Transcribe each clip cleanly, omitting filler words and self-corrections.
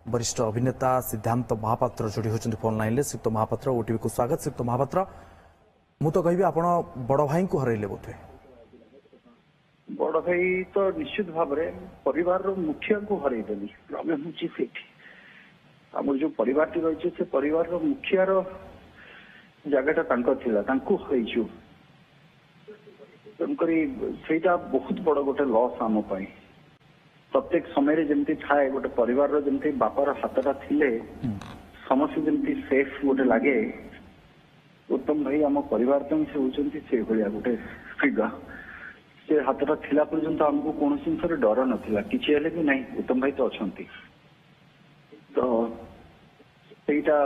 वरिष्ठ अभिनेता सिद्धांत महापात्र जोड़ी होती फोन लाइन में। श्रीयुक्त महापात्र ओटीवी को स्वागत। श्रीयुक्त महापात्र मु तो कहि आपण बड़ भाई को हरैले बोधे। बड़ भाई तो निश्चित भाव में परिवार मुखिया को हरईदेली प्रॉब्लम होची आम जो परिवार टी रही से परिवार मुखिया जगटा हरईचु तेणुकरी सेटा बहुत बड़ गोटे लॉस आम प्रत्येक समय जमी थाए गोटे परिवार जमी बापार हाथटा थिले समस्त जमी सेफ गोटे लगे उत्तम भाई आम परिवार से होती से भाया गोटे फिगर से हाथटा थिला पर्यंत आमको कौन जिन डर नाला किसी भी ना उत्तम भाई तो अच्छा तो सहीटा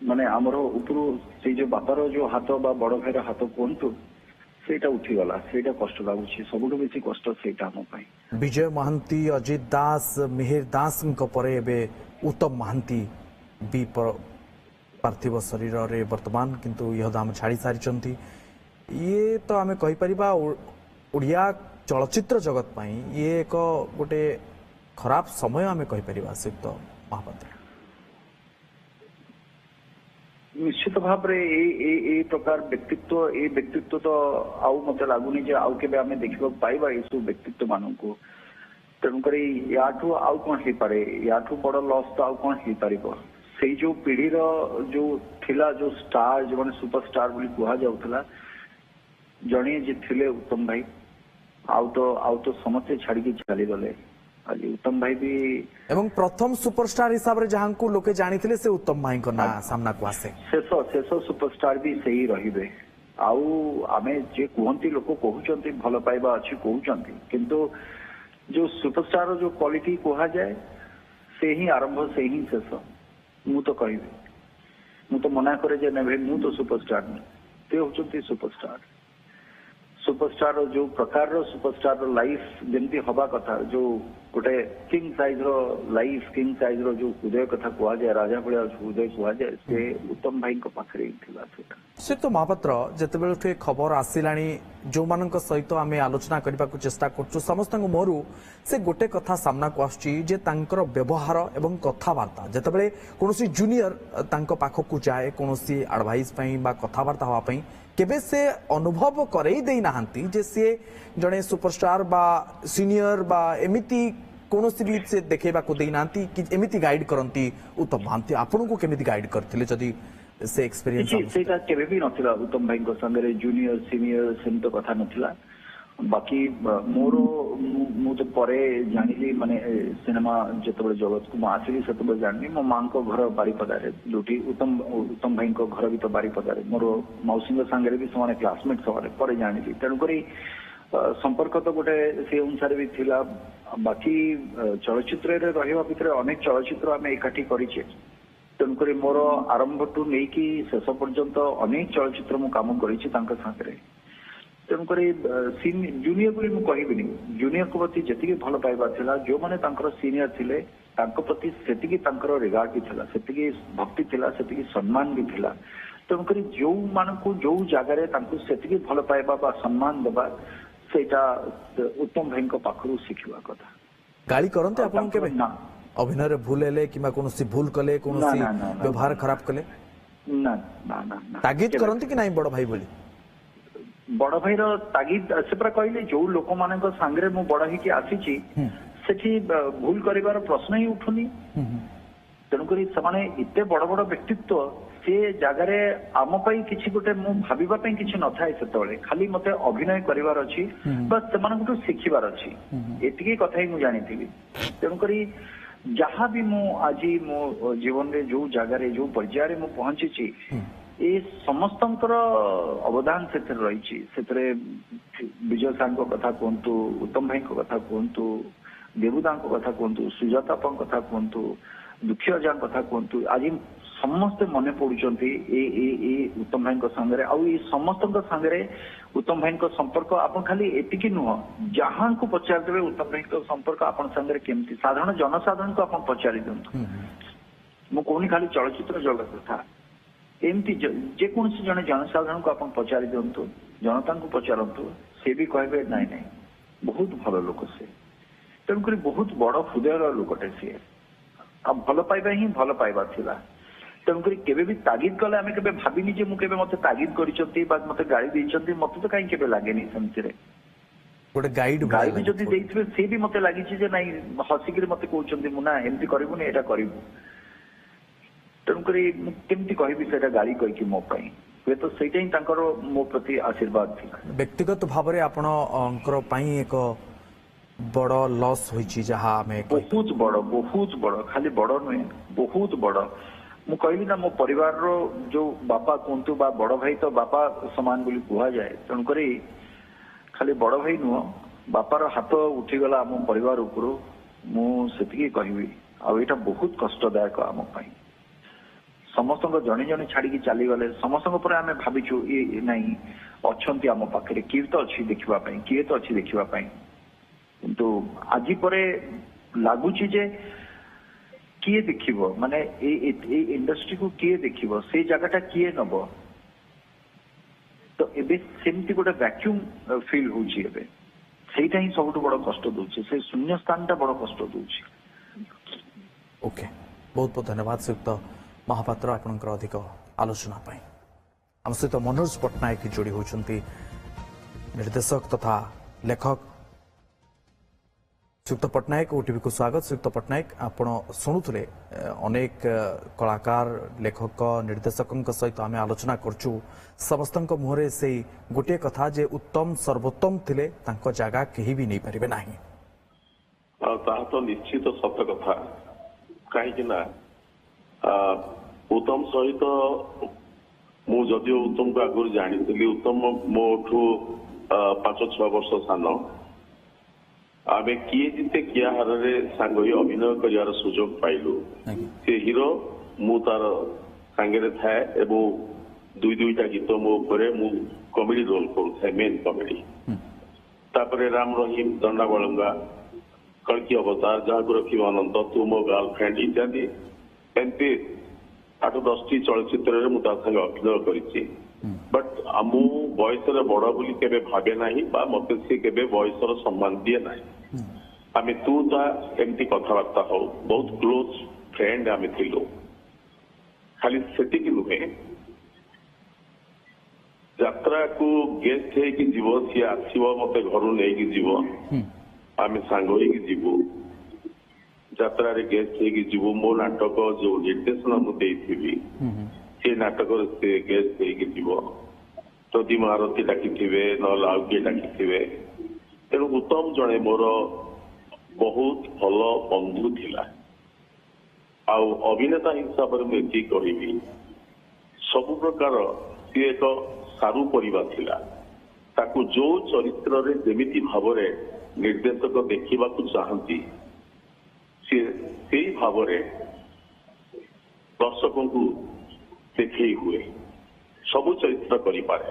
माने आमर उपरू से जो बापार जो हाथ बा बड़ भाईर हाथ कहतु सेटा उठीगला सेटा कष्ट लगुच सबुठ बेसी कष्ट सेटा आम पाई। विजय महांती अजित दास मिहिर दास परे एबे उत्तम महांती भी पार्थिव शरीर रे वर्तमान किंतु यह दाम छाड़ी सारी ये तो आम कहीपर ओडिया चलचित्र जगत पाई ये एक गोटे खराब समय आम कहीपर। श्रीयुक्त महापात्र निश्चित भाव ए प्रकार व्यक्तित्व तो आउ मत लगुनि जे आउ के आम देखा पाइबा ये सब व्यक्तित्व मान को तेणुक याठू आउ कौन हो पारे याठू बड़ लॉस तो आउ कौन हो पार से जो पीढ़ीर जो थिला जो स्टार जो मैंने सुपरस्टार बोली कह जाऊला जड़े जे थिले उत्तम भाई आउ तो समस्ते छाड़ी चली गले आज उत्तम भाई भी एवं प्रथम सुपरस्टार हिसाब रे जहां को लोके जानिथिले से उत्तम भाई को ना सामना को आसे शेष सुपरस्टार भी सही रहिबे आउ आमे जे कहंती लोक कहउचंती भल पाइबा अछि कहउचंती किंतु जो सुपरस्टार जो क्वालिटी कहा जाए से ही आरंभ से ही शेष मु तो कहबी मु तो मना करे जे नै भाई मु तो सुपरस्टार नै ते होचंती सुपरस्टार जो प्रकार सुपरस्टार लाइफ जमती हवा कथा जो गोटे king size life king size जो हृदय कथा कह जाए राजा भाया हृदय कह जाए से उत्तम भाई पाखे से तो महापात्र जिते खबर आसला जो मान सहित आम आलोचना करने को चेष्टा कर समस्त मोरू से गोटे कथा सामना को आसर व्यवहार एवं कथबार्ता जिते कौन जूनियर पाखक जाए कौन आडभाइस कथबार्ता हाँपाई केबे से अनुभव करई दे नाहंती जे से जड़े सुपरस्टार बा सीनियर बा एमिति कौन भी से देखेबा को दे नाहंती कि एमिति गाइड करंती उत्तम महांती आपन को केमिति गाइड करथिले जदी से एक्सपीरियंस सेटा केबे भी नथिला उत्तम भाई को संगे जूनियर सीनियर सेम तो कथा नथिला बाकी मोर मु तो परे जानिली माने सिनेमा जतबे जगत को आसली सेतबे जानि मो मां को घर बारीपदारे जोटी उत्तम भाई को घर भी तो बारीपदारे मोर मौसी संगे भी समाने क्लासमेट सवारे परे जानिली तेणुकरी संपर्क तो गोटे से अनुसार भी थिला बाकी चलचित्र रे रहिबा भितर अनेक चलचित्र आमे एकाठी करिचे तेणुकरी मोर आरंभ टू नेकी शेष पर्यंत अनेक चलचित्र मु काम करिछि तांका साथरे तेणुक जूनियर बोली मुझे जूनियर को प्रति जी भल पाइबा जो मैंने सीनियर थिले प्रति से रिगार्ड भी थिला से भक्ति थिला से सम्मान भी थिला तेणुक जो मान को जो जगार से भल पाइबा सम्मान देवा सेटा उत्तम भाई पाखु शिखा कथा गाली करते आपन केबे ना अभिनय रे भूल हेले किबा कोनोसी भूल कले कोनोसी व्यवहार खराब कले ना ना ना तागिद करंती कि नहीं बड़ भाई बोली बड़ भाई तागिद से पूरा कहले जो लोक मान सांगे मु बड़ ही आसी भूल कर प्रश्न ही उठुनी तेणुक एते बड़ बड़ व्यक्तित्व से जगार आम किसी गोटे मु भाई किसी न थाए से खाली मत अभिनय करार अच्छी बस से शिखबार अच्छी एति कथा ही मुझे जानी तेणुक जहाँ भी मु आज मो जीवन में जो जगार जो पर्यायर मु पहुंची ये समस्त अवदान से रही विजय सार कथा कहतु उत्तम भाई कथा कहतु देवुदा कथा कहतु सुजाता कथा कहतु दुखी अजा कथा कहतु आज समस्ते मन पड़ुंट उत्तम भाई संगे आई समस्त संगे उत्तम भाई संपर्क आप खाली एति नुह जहाँ को पचार देवे उत्तम भाई संपर्क आप संगे केमती साधारण जनसाधारण को आप पचारि दिखाँ मुझे खाली चलचित्र जगत कथा एमती जेकोसी जड़े जनसाधारण को आप पचारि दिंतु जनता को पचारतु से भी कहे नाई नाई बहुत भल लोक से तेणुक बहुत बड़ हृदय लोकटे सी ଆଉ ଭଲ ପାଇବା ହିଁ ଭଲ ପାଇବା ଥିଲା। ତେଣୁକରି କେବେ ବି ତାଗିଦ କଲେ ଆମେ କେବେ ଭାବିନି ଯେ ମୁଁ କେବେ ମତେ ତାଗିଦ କରିଛନ୍ତି ବା ମତେ ଗାଳି ଦେଇଛନ୍ତି, ମତେ ତ କାହିଁ କେବେ ଲାଗେନି ସେମିତିରେ। ଗୋଟେ ଗାଇଡ୍ ଗାଳି ବି ଯଦି ଦେଇଥିବେ ସେ ବି ମତେ ଲାଗିଛି ଯେ ନାଇଁ ହସିକିରି ମତେ କହୁଛନ୍ତି ମୁଁ ନା ଏମିତି କରିବୁନି ଏଇଟା କରିବୁ। ତେଣୁକରି ମୁଁ କେମିତି କହିବି ସେଇଟା ଗାଳି କହିକି ମୋ ପାଇଁ, ହୁଏତ ସେଇଟା ହିଁ ତାଙ୍କର ମୋ ପ୍ରତି ଆଶୀର୍ବାଦ ଥିଲା। ବ୍ୟକ୍ତିଗତ ଭାବରେ ଆପଣଙ୍କର ପାଇଁ ଏକ ବଡ ଲସ୍ ହୋଇଛି ଯାହା ଆମେ ବହୁତ ବଡ, ଖାଲି ବଡ ନୁହେଁ ବହୁତ ବଡ। ମୁଁ କହିଲି ନା ମୋ ପରିବାରର ଯୋଉ ବାପା କୁହନ୍ତୁ ବା ବଡ ଭାଇ ତ ବାପା ସମାନ ବୋଲି କୁହାଯାଏ। ତେଣୁକରି ଖାଲି ବଡ ଭାଇ ନୁହଁ, ବାପାର ହାତ ଉଠିଗଲା ଆମ ପରିବାର ଉପରୁ, ମୁଁ ସେତିକି କହିବି। ଆଉ ଏଇଟା ବହୁତ କଷ୍ଟଦାୟକ ଆମ ପାଇଁ। ସମସ୍ତଙ୍କ ଜଣେ ଜଣେ ଛାଡିକି ଚାଲିଗଲେ, ସମସ୍ତଙ୍କ ପରେ ଆମେ ଭାବିଛୁ ନାଇଁ ଅଛନ୍ତି ଆମ ପାଖରେ, କିଏ ତ ଅଛି ଦେଖିବା ପାଇଁ, କିଏ ତ ଅଛି ଦେଖିବା ପାଇଁ। କିନ୍ତୁ ଆଜି ପରେ ଲାଗୁଛି ଯେ କିଏ ଦେଖିବ, ମାନେ ଏଇ ଇଣ୍ଡଷ୍ଟ୍ରିକୁ କିଏ ଦେଖିବ, ସେଇ ଜାଗାଟା କିଏ ନବ। ତ ଏବେ ସେମିତି ଗୋଟେ ଭ୍ୟାକ୍ୟୁମ ଫିଲ୍ ହଉଛି ଏବେ, ସେଇଟା ହିଁ ସବୁଠୁ ବଡ କଷ୍ଟ ଦଉଛି, ସେ ଶୂନ୍ୟ ସ୍ଥାନଟା ବଡ କଷ୍ଟ ଦଉଛି। ଓକେ, ବହୁତ ବହୁତ ଧନ୍ୟବାଦ ଶ୍ରୀଯୁକ୍ତ ମହାପାତ୍ର ଆପଣଙ୍କର ଅଧିକ ଆଲୋଚନା ପାଇଁ। ଆମ ସହିତ ମନୋଜ ପଟ୍ଟନାୟକ ଯୋଡ଼ି ହେଉଛନ୍ତି, ନିର୍ଦ୍ଦେଶକ ତଥା ଲେଖକ। ଶ୍ରୀଯୁକ୍ତ ପଟ୍ଟନାୟକ ଓଟିଭିକୁ ସ୍ୱାଗତ। ଶ୍ରୀଯୁକ୍ତ ପଟ୍ଟନାୟକ, ଆପଣ ଶୁଣୁଥିଲେ ଅନେକ କଳାକାର, ଲେଖକ, ନିର୍ଦ୍ଦେଶକଙ୍କ ସହିତ ଆମେ ଆଲୋଚନା କରୁଛୁ। ସମସ୍ତଙ୍କ ମୁହଁରେ ସେଇ ଗୋଟିଏ କଥା ଯେ ଉତ୍ତମ ସର୍ବୋତ୍ତମ ଥିଲେ ତାଙ୍କ ଜାଗା କେହି ବି ନେଇପାରିବେ ନାହିଁ। ତାହା ତ ନିଶ୍ଚିତ ସତ କଥା। କାହିଁକି ନା ଉତ୍ତମ ସହିତ ମୁଁ ଯଦିଓ ଉତ୍ତମକୁ ଆଗରୁ ଜାଣିଥିଲି, ଉତ୍ତମ ମୋଠୁ 5-6 ବର୍ଷ ସାନ। ଆମେ କିଏ ଜିତେ କିଏ ହାରରେ ସାଙ୍ଗ ହୋଇ ଅଭିନୟ କରିବାର ସୁଯୋଗ ପାଇଲୁ। ସେ ହିରୋ, ମୁଁ ତାର ସାଙ୍ଗରେ ଥାଏ ଏବଂ ଦୁଇଟା ଗୀତ ମୋ ଉପରେ ମୁଁ କମେଡି ରୋଲ କରୁଥାଏ, ମେନ୍ କମେଡି। ତାପରେ ରାମ ରହିମ, ଦଣ୍ଡା ବଳଙ୍ଗା, କଳ୍କି ଅବତାର, ଯାହାକୁ ରଖିବ ଅନନ୍ତ, ତୁ ମୋ ଗାର୍ଲଫ୍ରେଣ୍ଡ ଇତ୍ୟାଦି ଏମିତି 8-10ଟି ଚଳଚ୍ଚିତ୍ରରେ ମୁଁ ତା ସାଙ୍ଗେ ଅଭିନୟ କରିଛି। ବଟ୍ ମୁଁ ବୟସରେ ବଡ ବୋଲି କେବେ ଭାବେ ନାହିଁ ବା ମତେ ସେ କେବେ ବୟସର ସମ୍ମାନ ଦିଏ ନାହିଁ। ଆମେ ତୁ ତା ଏମିତି କଥାବାର୍ତ୍ତା ହଉ, ବହୁତ କ୍ଲୋଜ ଫ୍ରେଣ୍ଡ ଆମେ ଥିଲୁ। ଖାଲି ସେତିକି ନୁହେଁ, ଯାତ୍ରାକୁ ଗେଷ୍ଟ ହେଇକି ଯିବ, ସିଏ ଆସିବ ମତେ ଘରୁ ନେଇକି ଯିବ, ଆମେ ସାଙ୍ଗ ହେଇକି ଯିବୁ। ଯାତ୍ରାରେ ଗେଷ୍ଟ ହେଇକି ଯିବୁ। ମୋ ନାଟକ ଯୋଉ ନିର୍ଦ୍ଦେଶନା ମୁଁ ଦେଇଥିବି ସେ ନାଟକରେ ସେ ଗେଷ୍ଟ ହେଇକି ଯିବ। ଯଦି ମହାରଥୀ ଡାକିଥିବେ ନହେଲେ ଆଉ କିଏ ଡାକିଥିବେ। ତେଣୁ ଉତ୍ତମ ଜଣେ ମୋର ବହୁତ ଭଲ ବନ୍ଧୁ ଥିଲା। ଆଉ ଅଭିନେତା ହିସାବରେ ମୁଁ ଏତିକି କହିବି, ସବୁ ପ୍ରକାର ସିଏ ଏକ ସାରୁ ପରିବା ଥିଲା। ତାକୁ ଯୋଉ ଚରିତ୍ରରେ ଯେମିତି ଭାବରେ ନିର୍ଦ୍ଦେଶକ ଦେଖିବାକୁ ଚାହାନ୍ତି, ସିଏ ସେଇ ଭାବରେ ଦର୍ଶକଙ୍କୁ ଦେଖେଇ ହୁଏ, ସବୁ ଚରିତ୍ର କରିପାରେ।